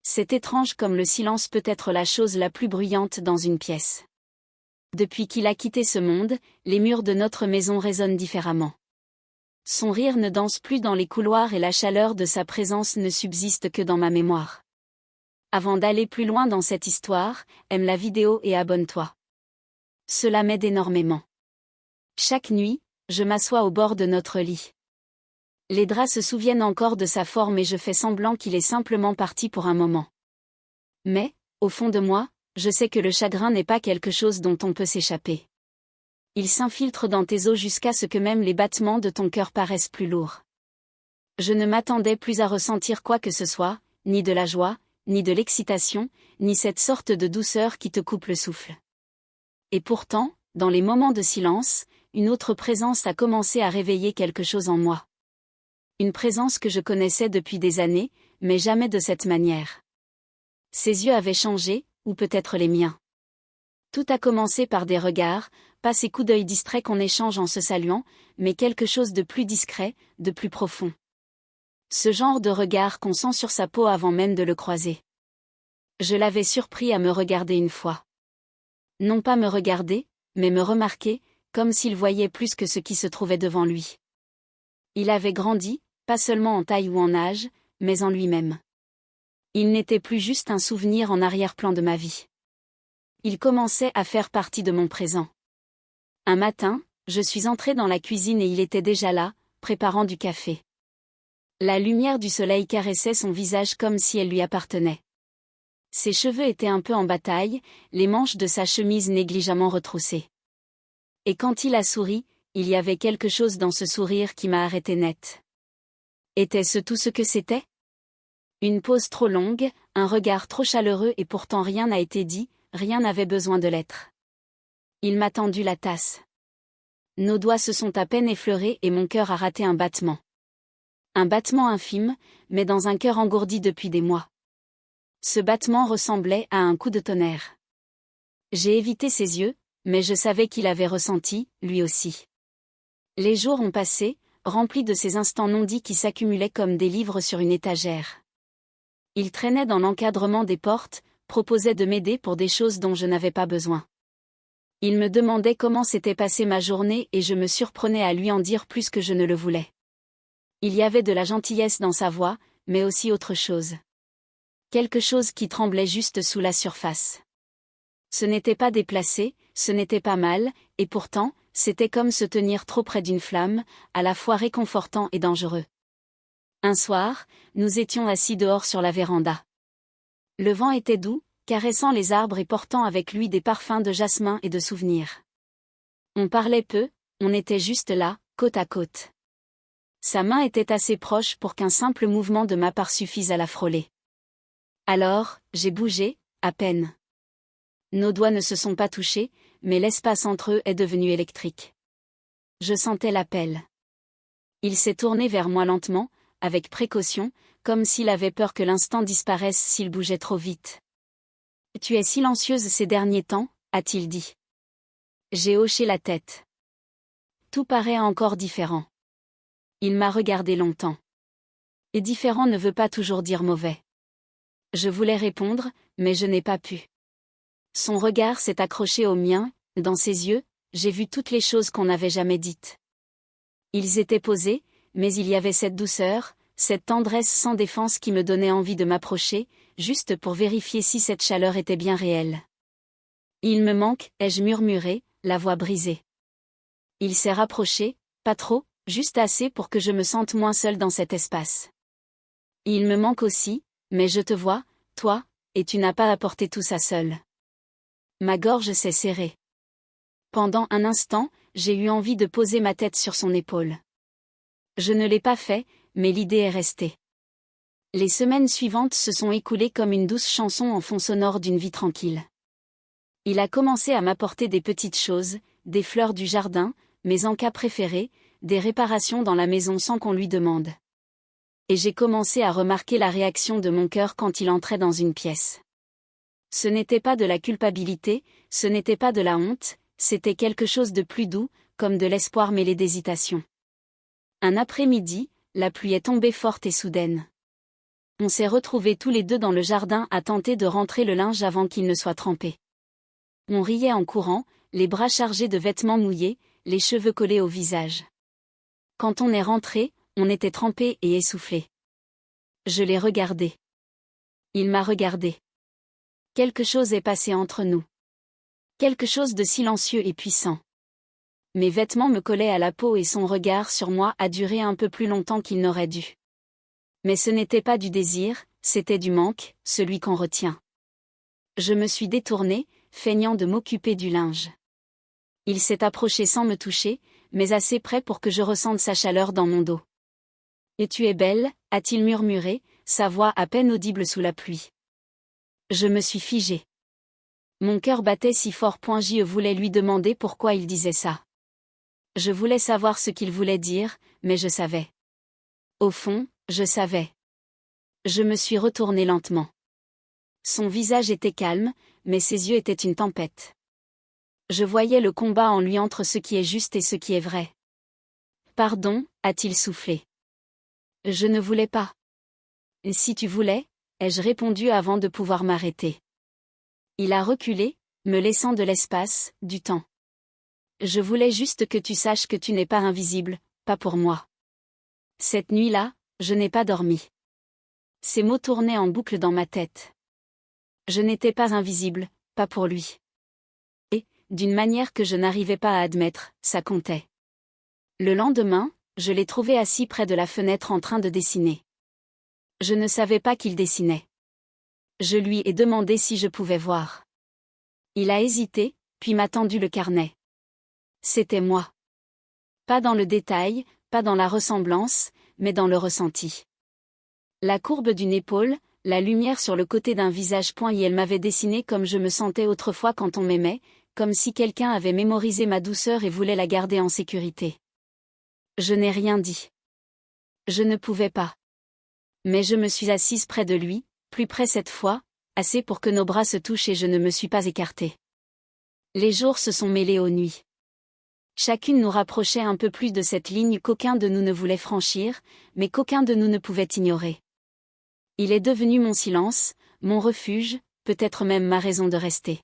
C'est étrange comme le silence peut être la chose la plus bruyante dans une pièce. Depuis qu'il a quitté ce monde, les murs de notre maison résonnent différemment. Son rire ne danse plus dans les couloirs et la chaleur de sa présence ne subsiste que dans ma mémoire. Avant d'aller plus loin dans cette histoire, aime la vidéo et abonne-toi. Cela m'aide énormément. Chaque nuit, je m'assois au bord de notre lit. Les draps se souviennent encore de sa forme et je fais semblant qu'il est simplement parti pour un moment. Mais, au fond de moi, je sais que le chagrin n'est pas quelque chose dont on peut s'échapper. Il s'infiltre dans tes os jusqu'à ce que même les battements de ton cœur paraissent plus lourds. Je ne m'attendais plus à ressentir quoi que ce soit, ni de la joie, ni de l'excitation, ni cette sorte de douceur qui te coupe le souffle. Et pourtant, dans les moments de silence, une autre présence a commencé à réveiller quelque chose en moi. Une présence que je connaissais depuis des années, mais jamais de cette manière. Ses yeux avaient changé, ou peut-être les miens. Tout a commencé par des regards, pas ces coups d'œil distraits qu'on échange en se saluant, mais quelque chose de plus discret, de plus profond. Ce genre de regard qu'on sent sur sa peau avant même de le croiser. Je l'avais surpris à me regarder une fois. Non pas me regarder, mais me remarquer, comme s'il voyait plus que ce qui se trouvait devant lui. Il avait grandi, pas seulement en taille ou en âge, mais en lui-même. Il n'était plus juste un souvenir en arrière-plan de ma vie. Il commençait à faire partie de mon présent. Un matin, je suis entrée dans la cuisine et il était déjà là, préparant du café. La lumière du soleil caressait son visage comme si elle lui appartenait. Ses cheveux étaient un peu en bataille, les manches de sa chemise négligemment retroussées. Et quand il a souri, il y avait quelque chose dans ce sourire qui m'a arrêtée net. Était-ce tout ce que c'était ? Une pause trop longue, un regard trop chaleureux et pourtant rien n'a été dit, rien n'avait besoin de l'être. Il m'a tendu la tasse. Nos doigts se sont à peine effleurés et mon cœur a raté un battement. Un battement infime, mais dans un cœur engourdi depuis des mois. Ce battement ressemblait à un coup de tonnerre. J'ai évité ses yeux, mais je savais qu'il avait ressenti, lui aussi. Les jours ont passé, remplis de ces instants non dits qui s'accumulaient comme des livres sur une étagère. Il traînait dans l'encadrement des portes, proposait de m'aider pour des choses dont je n'avais pas besoin. Il me demandait comment s'était passée ma journée et je me surprenais à lui en dire plus que je ne le voulais. Il y avait de la gentillesse dans sa voix, mais aussi autre chose. Quelque chose qui tremblait juste sous la surface. Ce n'était pas déplacé, ce n'était pas mal, et pourtant, c'était comme se tenir trop près d'une flamme, à la fois réconfortant et dangereux. Un soir, nous étions assis dehors sur la véranda. Le vent était doux, caressant les arbres et portant avec lui des parfums de jasmin et de souvenirs. On parlait peu, on était juste là, côte à côte. Sa main était assez proche pour qu'un simple mouvement de ma part suffise à la frôler. Alors, j'ai bougé, à peine. Nos doigts ne se sont pas touchés, mais l'espace entre eux est devenu électrique. Je sentais l'appel. Il s'est tourné vers moi lentement, avec précaution, comme s'il avait peur que l'instant disparaisse s'il bougeait trop vite. « Tu es silencieuse ces derniers temps » a-t-il dit. J'ai hoché la tête. Tout paraît encore différent. Il m'a regardé longtemps. Et différent ne veut pas toujours dire mauvais. Je voulais répondre, mais je n'ai pas pu. Son regard s'est accroché au mien, dans ses yeux, j'ai vu toutes les choses qu'on n'avait jamais dites. Ils étaient posés, mais il y avait cette douceur, cette tendresse sans défense qui me donnait envie de m'approcher, juste pour vérifier si cette chaleur était bien réelle. Il me manque, ai-je murmuré, la voix brisée. Il s'est rapproché, pas trop, juste assez pour que je me sente moins seule dans cet espace. Il me manque aussi, mais je te vois, toi, et tu n'as pas apporté tout ça seul. Ma gorge s'est serrée. Pendant un instant, j'ai eu envie de poser ma tête sur son épaule. Je ne l'ai pas fait, mais l'idée est restée. Les semaines suivantes se sont écoulées comme une douce chanson en fond sonore d'une vie tranquille. Il a commencé à m'apporter des petites choses, des fleurs du jardin, mes encas préférés, des réparations dans la maison sans qu'on lui demande. Et j'ai commencé à remarquer la réaction de mon cœur quand il entrait dans une pièce. Ce n'était pas de la culpabilité, ce n'était pas de la honte, c'était quelque chose de plus doux, comme de l'espoir mêlé d'hésitation. Un après-midi, la pluie est tombée forte et soudaine. On s'est retrouvés tous les deux dans le jardin à tenter de rentrer le linge avant qu'il ne soit trempé. On riait en courant, les bras chargés de vêtements mouillés, les cheveux collés au visage. Quand on est rentré, on était trempés et essoufflés. Je l'ai regardé. Il m'a regardé. Quelque chose est passé entre nous. Quelque chose de silencieux et puissant. Mes vêtements me collaient à la peau et son regard sur moi a duré un peu plus longtemps qu'il n'aurait dû. Mais ce n'était pas du désir, c'était du manque, celui qu'on retient. Je me suis détournée, feignant de m'occuper du linge. Il s'est approché sans me toucher, mais assez près pour que je ressente sa chaleur dans mon dos. « Et tu es belle » a-t-il murmuré, sa voix à peine audible sous la pluie. Je me suis figée. Mon cœur battait si fort point je voulais lui demander pourquoi il disait ça. Je voulais savoir ce qu'il voulait dire, mais je savais. Au fond, je savais. Je me suis retournée lentement. Son visage était calme, mais ses yeux étaient une tempête. Je voyais le combat en lui entre ce qui est juste et ce qui est vrai. « Pardon » a-t-il soufflé. Je ne voulais pas. « Si tu voulais » ai-je répondu avant de pouvoir m'arrêter. Il a reculé, me laissant de l'espace, du temps. Je voulais juste que tu saches que tu n'es pas invisible, pas pour moi. Cette nuit-là, je n'ai pas dormi. Ces mots tournaient en boucle dans ma tête. Je n'étais pas invisible, pas pour lui. Et, d'une manière que je n'arrivais pas à admettre, ça comptait. Le lendemain, je l'ai trouvé assis près de la fenêtre en train de dessiner. Je ne savais pas qu'il dessinait. Je lui ai demandé si je pouvais voir. Il a hésité, puis m'a tendu le carnet. C'était moi. Pas dans le détail, pas dans la ressemblance, mais dans le ressenti. La courbe d'une épaule, la lumière sur le côté d'un visage et elle m'avait dessiné comme je me sentais autrefois quand on m'aimait, comme si quelqu'un avait mémorisé ma douceur et voulait la garder en sécurité. Je n'ai rien dit. Je ne pouvais pas. Mais je me suis assise près de lui, plus près cette fois, assez pour que nos bras se touchent et je ne me suis pas écartée. Les jours se sont mêlés aux nuits. Chacune nous rapprochait un peu plus de cette ligne qu'aucun de nous ne voulait franchir, mais qu'aucun de nous ne pouvait ignorer. Il est devenu mon silence, mon refuge, peut-être même ma raison de rester.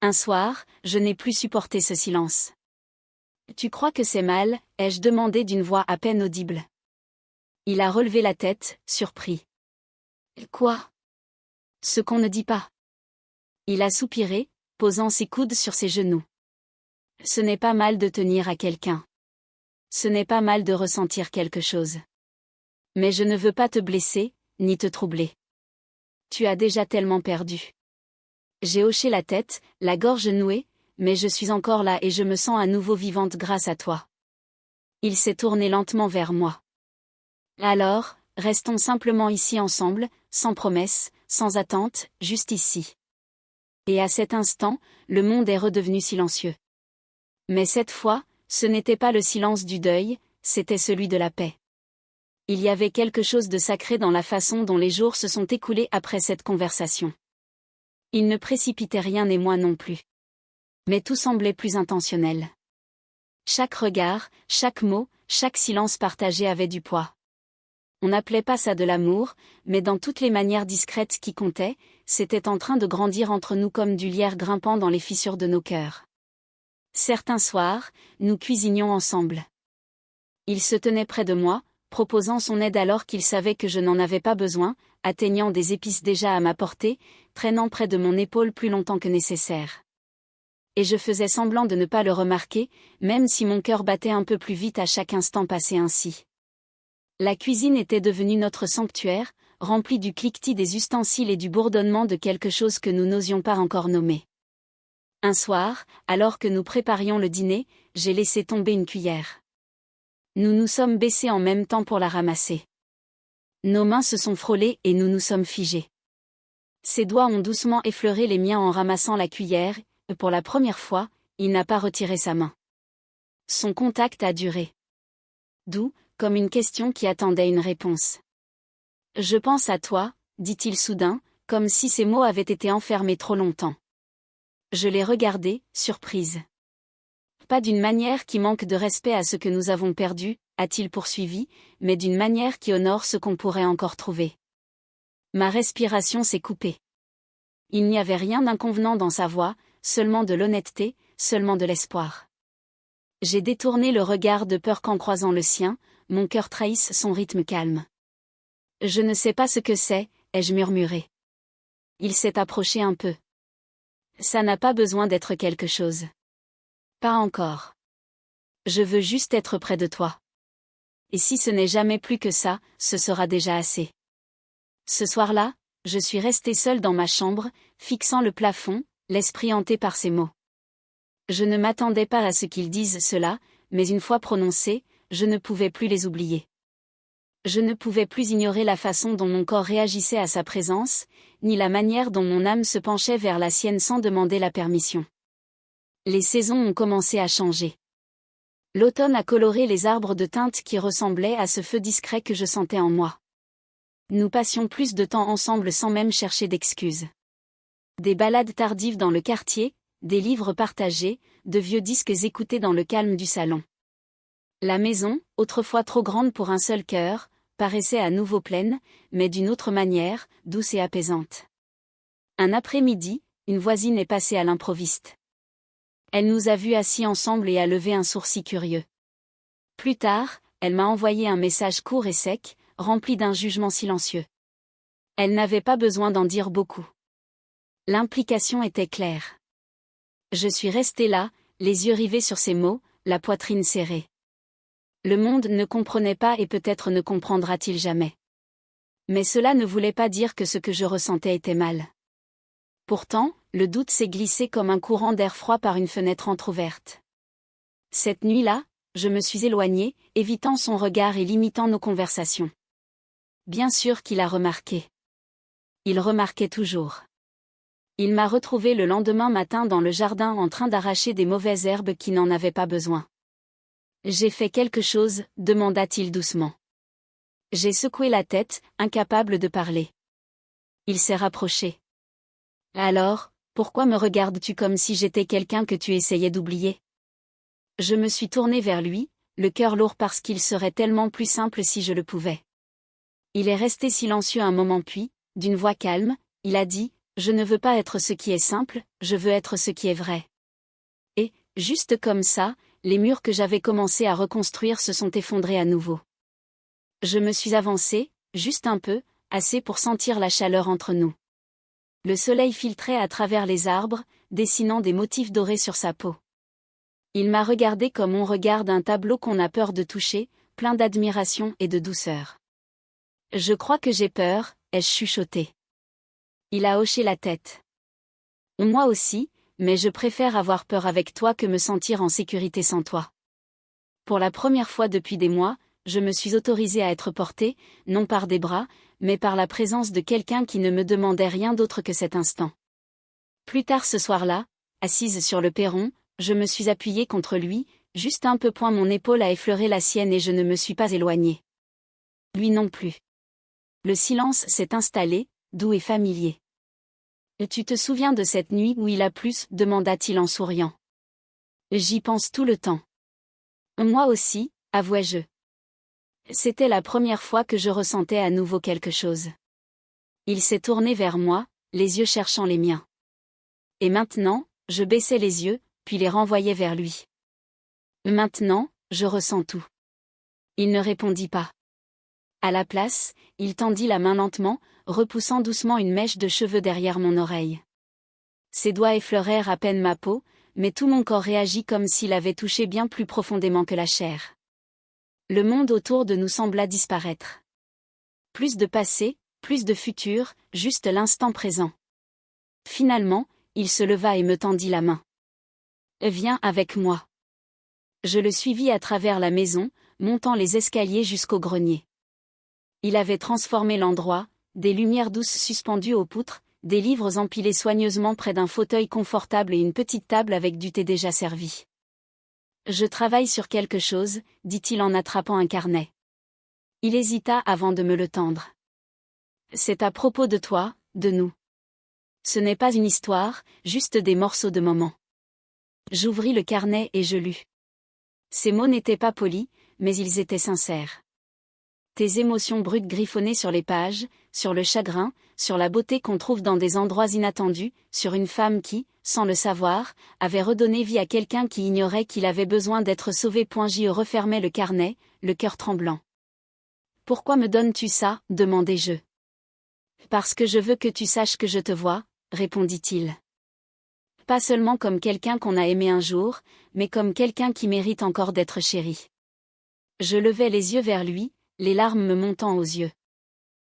Un soir, je n'ai plus supporté ce silence. « Tu crois que c'est mal » ai-je demandé d'une voix à peine audible. Il a relevé la tête, surpris. « Quoi ?» ?»« Ce qu'on ne dit pas. » Il a soupiré, posant ses coudes sur ses genoux. « Ce n'est pas mal de tenir à quelqu'un. Ce n'est pas mal de ressentir quelque chose. Mais je ne veux pas te blesser, ni te troubler. Tu as déjà tellement perdu. » J'ai hoché la tête, la gorge nouée, mais je suis encore là et je me sens à nouveau vivante grâce à toi. Il s'est tourné lentement vers moi. Alors, restons simplement ici ensemble, sans promesse, sans attente, juste ici. Et à cet instant, le monde est redevenu silencieux. Mais cette fois, ce n'était pas le silence du deuil, c'était celui de la paix. Il y avait quelque chose de sacré dans la façon dont les jours se sont écoulés après cette conversation. Il ne précipitait rien et moi non plus. Mais tout semblait plus intentionnel. Chaque regard, chaque mot, chaque silence partagé avait du poids. On n'appelait pas ça de l'amour, mais dans toutes les manières discrètes qui comptaient, c'était en train de grandir entre nous comme du lierre grimpant dans les fissures de nos cœurs. Certains soirs, nous cuisinions ensemble. Il se tenait près de moi, proposant son aide alors qu'il savait que je n'en avais pas besoin, atteignant des épices déjà à ma portée, traînant près de mon épaule plus longtemps que nécessaire. Et je faisais semblant de ne pas le remarquer, même si mon cœur battait un peu plus vite à chaque instant passé ainsi. La cuisine était devenue notre sanctuaire, remplie du cliquetis des ustensiles et du bourdonnement de quelque chose que nous n'osions pas encore nommer. Un soir, alors que nous préparions le dîner, j'ai laissé tomber une cuillère. Nous nous sommes baissés en même temps pour la ramasser. Nos mains se sont frôlées et nous nous sommes figés. Ses doigts ont doucement effleuré les miens en ramassant la cuillère, et pour la première fois, il n'a pas retiré sa main. Son contact a duré. Doux, comme une question qui attendait une réponse. « Je pense à toi », dit-il soudain, comme si ces mots avaient été enfermés trop longtemps. Je l'ai regardé, surprise. Pas d'une manière qui manque de respect à ce que nous avons perdu, a-t-il poursuivi, mais d'une manière qui honore ce qu'on pourrait encore trouver. Ma respiration s'est coupée. Il n'y avait rien d'inconvenant dans sa voix, seulement de l'honnêteté, seulement de l'espoir. J'ai détourné le regard de peur qu'en croisant le sien, mon cœur trahisse son rythme calme. Je ne sais pas ce que c'est, ai-je murmuré. Il s'est approché un peu. Ça n'a pas besoin d'être quelque chose. Pas encore. Je veux juste être près de toi. Et si ce n'est jamais plus que ça, ce sera déjà assez. Ce soir-là, je suis restée seule dans ma chambre, fixant le plafond, l'esprit hanté par ces mots. Je ne m'attendais pas à ce qu'ils disent cela, mais une fois prononcés, je ne pouvais plus les oublier. Je ne pouvais plus ignorer la façon dont mon corps réagissait à sa présence, ni la manière dont mon âme se penchait vers la sienne sans demander la permission. Les saisons ont commencé à changer. L'automne a coloré les arbres de teintes qui ressemblaient à ce feu discret que je sentais en moi. Nous passions plus de temps ensemble sans même chercher d'excuses. Des balades tardives dans le quartier, des livres partagés, de vieux disques écoutés dans le calme du salon. La maison, autrefois trop grande pour un seul cœur, paraissait à nouveau pleine, mais d'une autre manière, douce et apaisante. Un après-midi, une voisine est passée à l'improviste. Elle nous a vus assis ensemble et a levé un sourcil curieux. Plus tard, elle m'a envoyé un message court et sec, rempli d'un jugement silencieux. Elle n'avait pas besoin d'en dire beaucoup. L'implication était claire. Je suis restée là, les yeux rivés sur ces mots, la poitrine serrée. Le monde ne comprenait pas et peut-être ne comprendra-t-il jamais. Mais cela ne voulait pas dire que ce que je ressentais était mal. Pourtant, le doute s'est glissé comme un courant d'air froid par une fenêtre entr'ouverte. Cette nuit-là, je me suis éloignée, évitant son regard et limitant nos conversations. Bien sûr qu'il a remarqué. Il remarquait toujours. Il m'a retrouvée le lendemain matin dans le jardin en train d'arracher des mauvaises herbes qui n'en avaient pas besoin. « J'ai fait quelque chose » demanda-t-il doucement. J'ai secoué la tête, incapable de parler. Il s'est rapproché. « Alors, pourquoi me regardes-tu comme si j'étais quelqu'un que tu essayais d'oublier ?» Je me suis tournée vers lui, le cœur lourd parce qu'il serait tellement plus simple si je le pouvais. Il est resté silencieux un moment puis, d'une voix calme, il a dit « Je ne veux pas être ce qui est simple, je veux être ce qui est vrai. » Et, juste comme ça, les murs que j'avais commencé à reconstruire se sont effondrés à nouveau. Je me suis avancée, juste un peu, assez pour sentir la chaleur entre nous. Le soleil filtrait à travers les arbres, dessinant des motifs dorés sur sa peau. Il m'a regardé comme on regarde un tableau qu'on a peur de toucher, plein d'admiration et de douceur. « Je crois que j'ai peur », ai-je chuchoté. Il a hoché la tête. « Moi aussi, mais je préfère avoir peur avec toi que me sentir en sécurité sans toi. » Pour la première fois depuis des mois, je me suis autorisée à être portée, non par des bras, mais par la présence de quelqu'un qui ne me demandait rien d'autre que cet instant. Plus tard ce soir-là, assise sur le perron, je me suis appuyée contre lui, juste un peu point mon épaule a effleuré la sienne et je ne me suis pas éloignée. Lui non plus. Le silence s'est installé, doux et familier. « Tu te souviens de cette nuit où il a plu » demanda-t-il en souriant. « J'y pense tout le temps. »« Moi aussi » avouai-je. C'était la première fois que je ressentais à nouveau quelque chose. Il s'est tourné vers moi, les yeux cherchant les miens. Et maintenant, je baissais les yeux, puis les renvoyais vers lui. Maintenant, je ressens tout. Il ne répondit pas. À la place, il tendit la main lentement, repoussant doucement une mèche de cheveux derrière mon oreille. Ses doigts effleurèrent à peine ma peau, mais tout mon corps réagit comme s'il avait touché bien plus profondément que la chair. Le monde autour de nous sembla disparaître. Plus de passé, plus de futur, juste l'instant présent. Finalement, il se leva et me tendit la main. « Viens avec moi. » Je le suivis à travers la maison, montant les escaliers jusqu'au grenier. Il avait transformé l'endroit, des lumières douces suspendues aux poutres, des livres empilés soigneusement près d'un fauteuil confortable et une petite table avec du thé déjà servi. « Je travaille sur quelque chose » dit-il en attrapant un carnet. Il hésita avant de me le tendre. « C'est à propos de toi, de nous. Ce n'est pas une histoire, juste des morceaux de moments. » J'ouvris le carnet et je lus. Ces mots n'étaient pas polis, mais ils étaient sincères. Tes émotions brutes griffonnées sur les pages, sur le chagrin, sur la beauté qu'on trouve dans des endroits inattendus, sur une femme qui, sans le savoir, avait redonné vie à quelqu'un qui ignorait qu'il avait besoin d'être sauvé. Je refermais le carnet, le cœur tremblant. Pourquoi me donnes-tu ça, demandai-je. Parce que je veux que tu saches que je te vois, répondit-il. Pas seulement comme quelqu'un qu'on a aimé un jour, mais comme quelqu'un qui mérite encore d'être chéri. Je levai les yeux vers lui, les larmes me montant aux yeux.